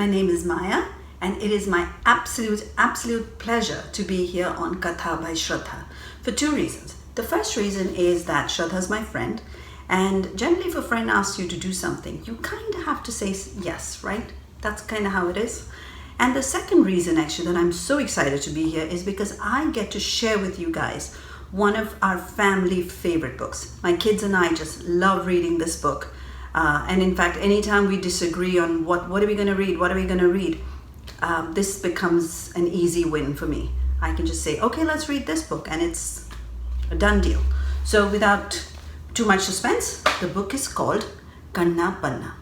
My name is Maya, and it is my absolute pleasure to be here on Katha by Shraddha for two reasons. The first reason is that Shraddha is my friend, and generally if a friend asks you to do something, you kind of have to say yes, right? That's kind of how it is. And the second reason actually that I'm so excited to be here is because I get to share with you guys one of our family favorite books. My kids and I just love reading this book. And in fact, anytime we disagree on what are we going to read, this becomes an easy win for me. I can just say, okay, let's read this book, and it's a done deal. So without too much suspense, the book is called Kanna Panna,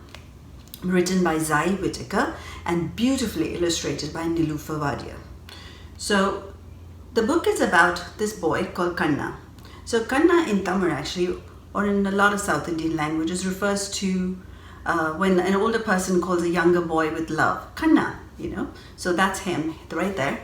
written by Zai Whitaker and beautifully illustrated by Niloofar Wadia. So the book is about this boy called Kanna. So Kanna in Tamil actually, or in a lot of South Indian languages, refers to when an older person calls a younger boy with love. Kanna, so that's him right there.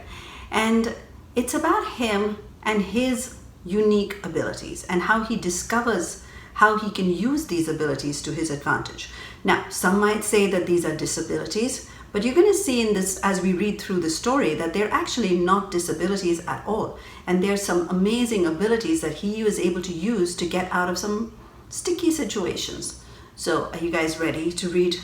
And it's about him and his unique abilities and how he discovers how he can use these abilities to his advantage. Now, some might say that these are disabilities, but you're going to see in this, as we read through the story, that they're actually not disabilities at all. And there's some amazing abilities that he was able to use to get out of some sticky situations. So are you guys ready to read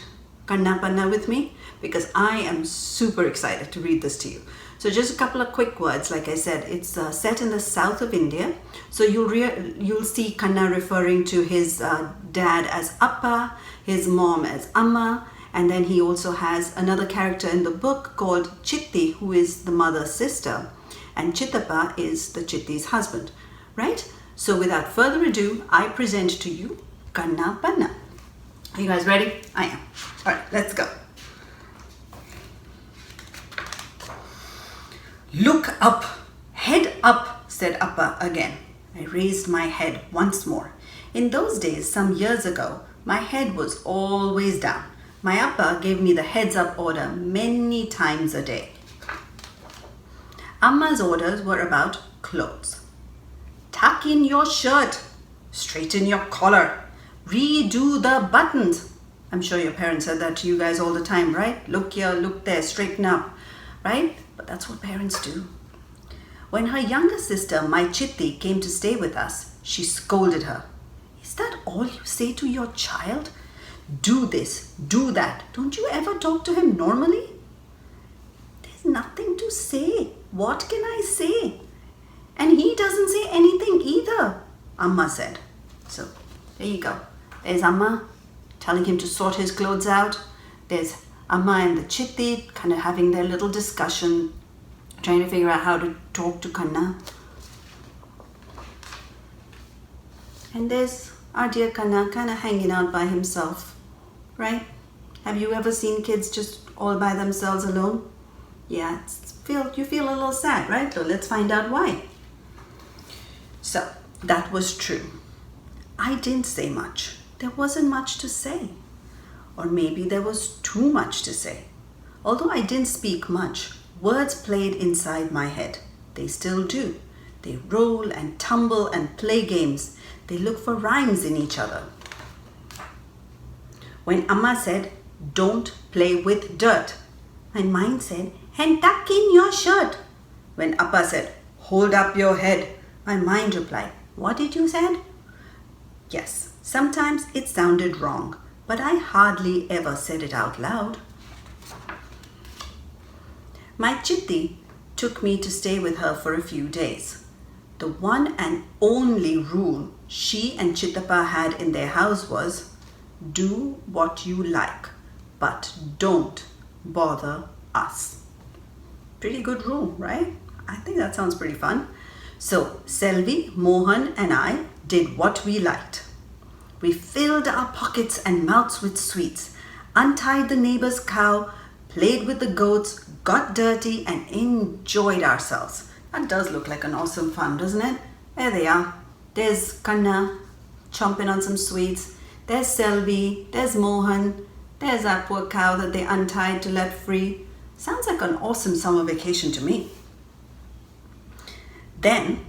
Kanna Panna with me? Because I am super excited to read this to you. So just a couple of quick words. Like I said, it's set in the south of India. So you'll see Kanna referring to his dad as Appa, his mom as Amma, and then he also has another character in the book called Chitti, who is the mother's sister, and Chittappa is the Chitti's husband, right? So without further ado, I present to you Kanna Panna. Are you guys ready? I am. All right, let's go. Look up, head up, said Appa again. I raised my head once more. In those days, some years ago, my head was always down. My Appa gave me the heads up order many times a day. Amma's orders were about clothes. Tuck in your shirt, straighten your collar, redo the buttons. I'm sure your parents said that to you guys all the time, right? Look here, look there, straighten up, right? But that's what parents do. When her younger sister, my Chitti, came to stay with us, she scolded her. Is that all you say to your child? Do this, do that. Don't you ever talk to him normally? There's nothing to say. What can I say? And he doesn't say anything either, Amma said. So there you go. There's Amma telling him to sort his clothes out. There's Amma and the Chitti kind of having their little discussion, trying to figure out how to talk to Kanna. And there's our dear Kana kind of hanging out by himself, right? Have you ever seen kids just all by themselves alone? Yeah, you feel a little sad, right? So let's find out why. So that was true. I didn't say much. There wasn't much to say. Or maybe there was too much to say. Although I didn't speak much, words played inside my head. They still do. They roll and tumble and play games. They look for rhymes in each other. When Amma said, don't play with dirt, my mind said, and tuck in your shirt. When Appa said, hold up your head, my mind replied, what did you say? Yes, sometimes it sounded wrong, but I hardly ever said it out loud. My Chitti took me to stay with her for a few days. The one and only rule she and Chittappa had in their house was, do what you like, but don't bother us. Pretty good rule, right? I think that sounds pretty fun. So Selvi, Mohan and I did what we liked. We filled our pockets and mouths with sweets, untied the neighbor's cow, played with the goats, got dirty and enjoyed ourselves. That does look like an awesome fun, doesn't it? There they are. There's Kanna chomping on some sweets. There's Selvi. There's Mohan. There's our poor cow that they untied to let free. Sounds like an awesome summer vacation to me. Then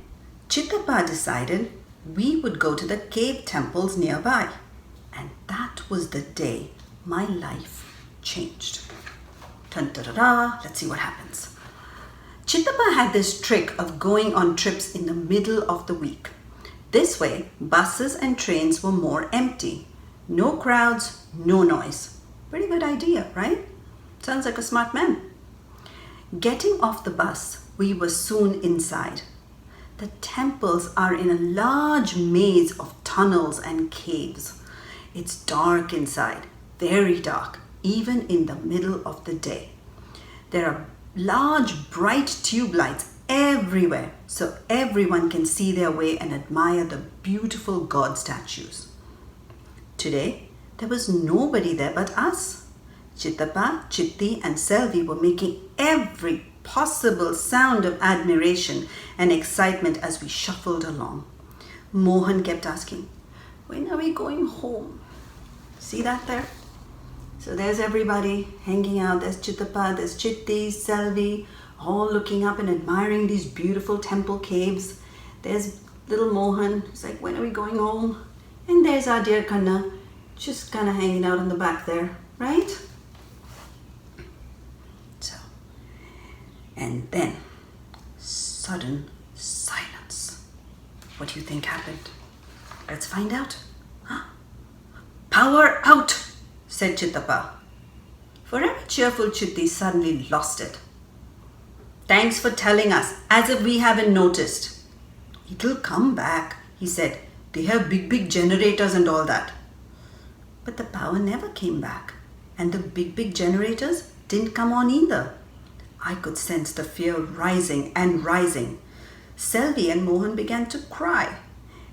Chittappa decided we would go to the cave temples nearby. And that was the day my life changed. Dun-da-da-da. Let's see what happens. Chittappa had this trick of going on trips in the middle of the week. This way, buses and trains were more empty. No crowds, no noise. Pretty good idea, right? Sounds like a smart man. Getting off the bus, we were soon inside. The temples are in a large maze of tunnels and caves. It's dark inside, very dark, even in the middle of the day. There are large bright tube lights everywhere so everyone can see their way and admire the beautiful god statues. Today, there was nobody there but us. Chittappa, Chitti and Selvi were making every possible sound of admiration and excitement as we shuffled along. Mohan kept asking, "When are we going home?" See that there? So there's everybody hanging out. There's Chittappa, there's Chitti, Selvi, all looking up and admiring these beautiful temple caves. There's little Mohan, who's like, "When are we going home?" And there's our dear Kanna, just kind of hanging out in the back there, right? So, and then, sudden silence. What do you think happened? Let's find out. "Power out," said Chittappa. Forever cheerful Chitti suddenly lost it. "Thanks for telling us, as if we haven't noticed." "It'll come back," he said. "They have big generators and all that." But the power never came back, and the big generators didn't come on either. I could sense the fear rising and rising. Selvi and Mohan began to cry,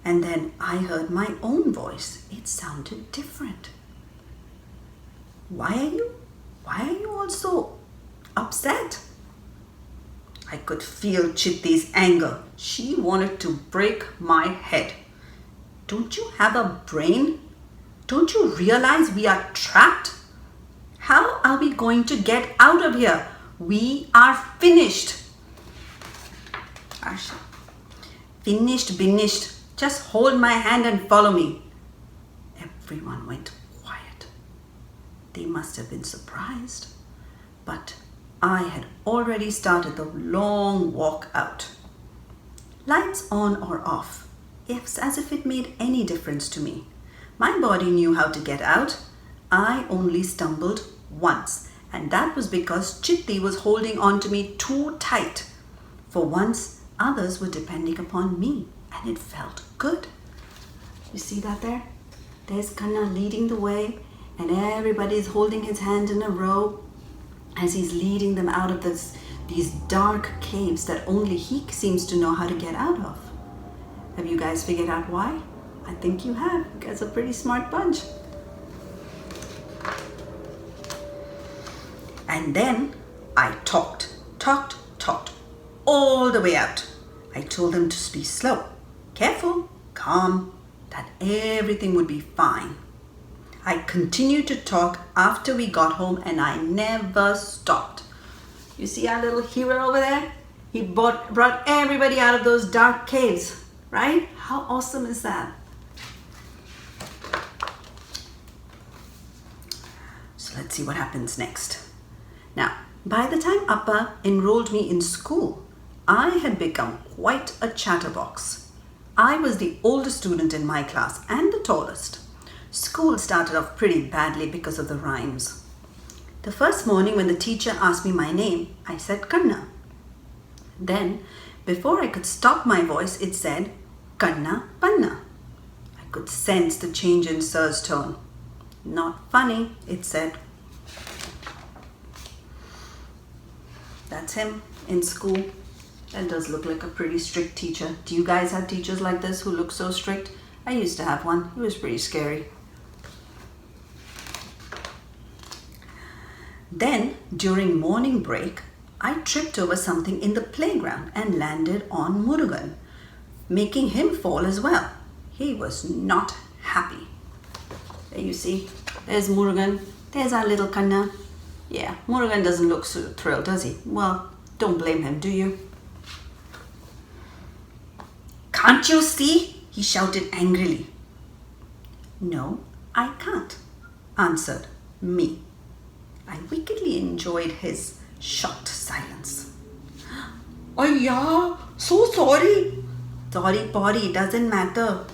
and then I heard my own voice. It sounded different. Why are you all so upset?" I could feel Chitti's anger. She wanted to break my head. "Don't you have a brain? Don't you realize we are trapped? How are we going to get out of here? We are finished." Asha. Finished. Just hold my hand and follow me." Everyone went quiet. They must have been surprised. But I had already started the long walk out. Lights on or off, it's as if it made any difference to me. My body knew how to get out. I only stumbled once, and that was because Chitti was holding on to me too tight. For once, others were depending upon me, and it felt good. You see that there? There's Kanna leading the way, and everybody's holding his hand in a row as he's leading them out of these dark caves that only he seems to know how to get out of. Have you guys figured out why? I think you have. You guys are a pretty smart bunch. And then I talked all the way out. I told them to be slow, careful, calm, that everything would be fine. I continued to talk after we got home, and I never stopped. You see our little hero over there? He brought everybody out of those dark caves, right? How awesome is that? So let's see what happens next. Now, by the time Appa enrolled me in school, I had become quite a chatterbox. I was the oldest student in my class and the tallest. School started off pretty badly because of the rhymes. The first morning when the teacher asked me my name, I said Kanna. Then, before I could stop my voice, it said Kanna Panna. I could sense the change in Sir's tone. "Not funny," it said. That's him in school. That does look like a pretty strict teacher. Do you guys have teachers like this who look so strict? I used to have one. He was pretty scary. Then, during morning break, I tripped over something in the playground and landed on Murugan, making him fall as well. He was not happy. There you see, there's Murugan. There's our little Kanna. Yeah, Murugan doesn't look so thrilled, does he? Well, don't blame him, do you? "Can't you see?" he shouted angrily. "No, I can't," answered me. I wickedly enjoyed his shocked silence. Oh yeah, so sorry. Sorry, Potty, doesn't matter.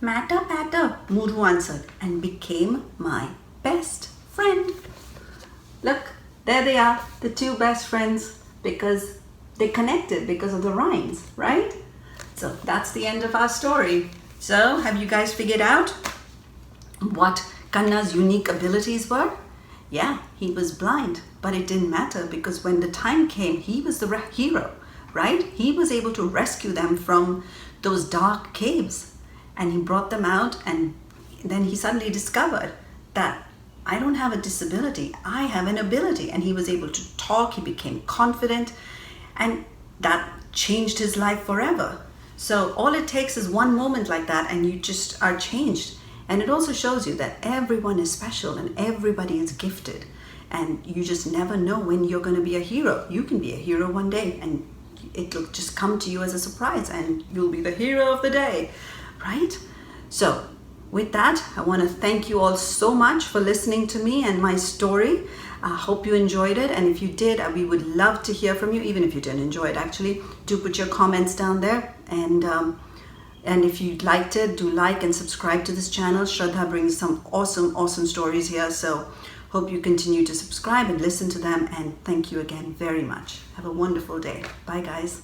Matter, Muru answered and became my best friend. Look, there they are, the two best friends, because they connected because of the rhymes, right? So that's the end of our story. So have you guys figured out what Kanna's unique abilities were? Yeah, he was blind, but it didn't matter because when the time came, he was the hero, right? He was able to rescue them from those dark caves, and he brought them out, and then he suddenly discovered that I don't have a disability, I have an ability. And he was able to talk, he became confident, and that changed his life forever. So all it takes is one moment like that and you just are changed. And it also shows you that everyone is special and everybody is gifted, and you just never know when you're going to be a hero. You can be a hero one day and it'll just come to you as a surprise and you'll be the hero of the day, right? So with that, I want to thank you all so much for listening to me and my story. I hope you enjoyed it, and if you did, we would love to hear from you. Even if you didn't enjoy it, actually, do put your comments down there, and if you liked it, do like and subscribe to this channel. Shraddha brings some awesome stories here, so hope you continue to subscribe and listen to them, and thank you again very much. Have a wonderful day. Bye guys.